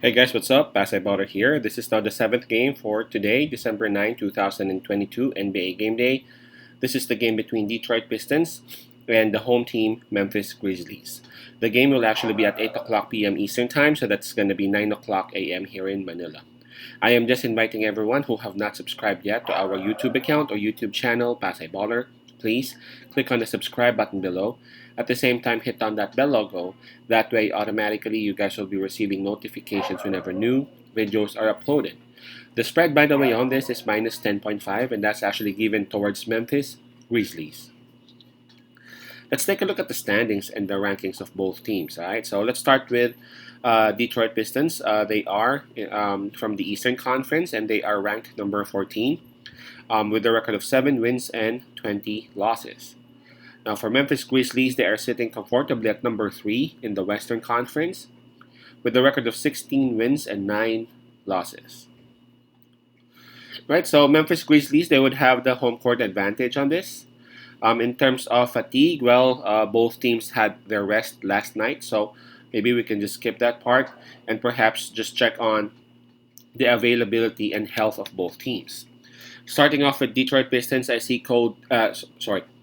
Hey guys, what's up? Basketballer here. This is now the seventh game for today, December 9, 2022 NBA Game Day. This is the game between Detroit Pistons and the home team, Memphis Grizzlies. The game will actually be at 8 o'clock p.m. Eastern Time, so that's going to be 9 o'clock a.m. here in Manila. I am just inviting everyone who have not subscribed yet to our YouTube account or YouTube channel, Basketballer. Please click on the subscribe button below. At the same time, hit on that bell logo. That way, automatically, you guys will be receiving notifications whenever new videos are uploaded. The spread, by the way, on this is minus 10.5, and that's actually given towards Memphis Grizzlies. Let's take a look at the standings and the rankings of both teams. All right, so let's start with Detroit Pistons. They are from the Eastern Conference, and they are ranked number 14 with a record of 7 wins and 20 losses. Now, for Memphis Grizzlies, they are sitting comfortably at number 3 in the Western Conference with a record of 16 wins and 9 losses. Right, so Memphis Grizzlies, they would have the home court advantage on this. In terms of fatigue, well, both teams had their rest last night, so maybe we can just skip that part and perhaps just check on the availability and health of both teams. Starting off with Detroit Pistons, I see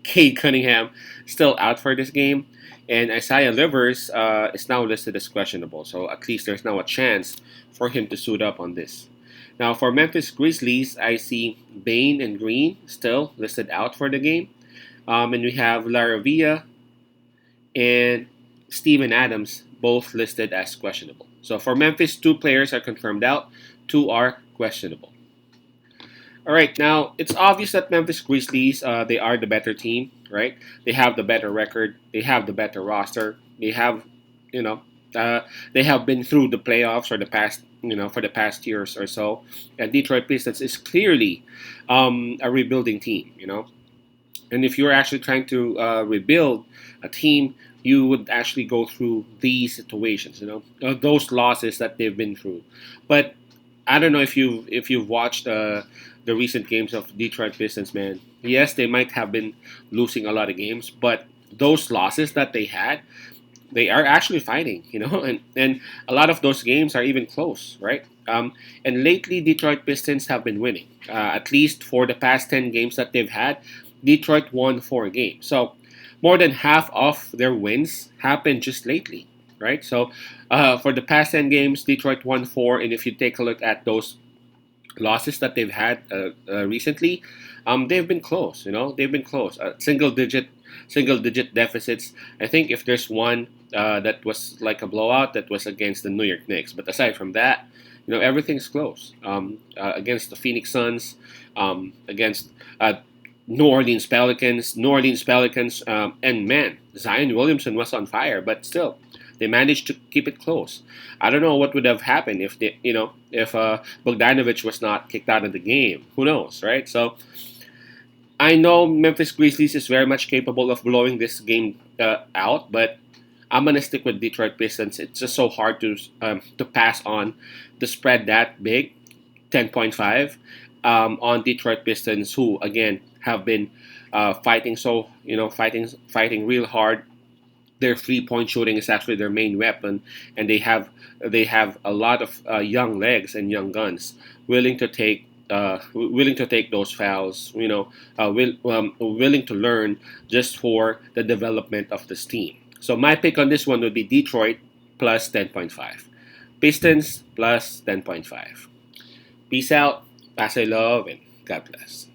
Cade Cunningham still out for this game, and Isaiah Livers is now listed as questionable. So at least there's now a chance for him to suit up on this. Now for Memphis Grizzlies, I see Bain and Green still listed out for the game, and we have Laravia and Steven Adams both listed as questionable. So for Memphis, 2 players are confirmed out, 2 are questionable. All right, now it's obvious that Memphis Grizzlies, they are the better team, right? They have the better record, they have the better roster, they have, you know, they have been through the playoffs for the past, for the past years or so. And Detroit Pistons is clearly a rebuilding team. And if you're actually trying to rebuild a team, you would actually go through these situations, those losses that they've been through. But I don't know if you've watched the recent games of Detroit Pistons, man. Yes, they might have been losing a lot of games, but those losses that they had, they are actually fighting, and a lot of those games are even close, right? And lately, Detroit Pistons have been winning. At least for the past 10 games that they've had, Detroit won 4 games. So more than half of their wins happened just lately, right? So for the past 10 games, Detroit won 4, and if you take a look at those losses that they've had recently, they've been close. They've been close. Single digit deficits. I think if there's one that was like a blowout, that was against the New York Knicks. But aside from that, everything's close. Against the Phoenix Suns, against New Orleans Pelicans, and man, Zion Williamson was on fire, but still, they managed to keep it close. I don't know what would have happened if Bogdanovich was not kicked out of the game. Who knows, right? So I know Memphis Grizzlies is very much capable of blowing this game out, but I'm gonna stick with Detroit Pistons. It's just so hard to pass on the spread that big, 10.5, on Detroit Pistons, who again have been fighting real hard. Their 3-point shooting is actually their main weapon, and they have a lot of young legs and young guns willing to take those fouls. Willing to learn just for the development of this team. So my pick on this one would be Detroit plus 10.5, Pistons plus 10.5. Peace out, pass I love, and God bless.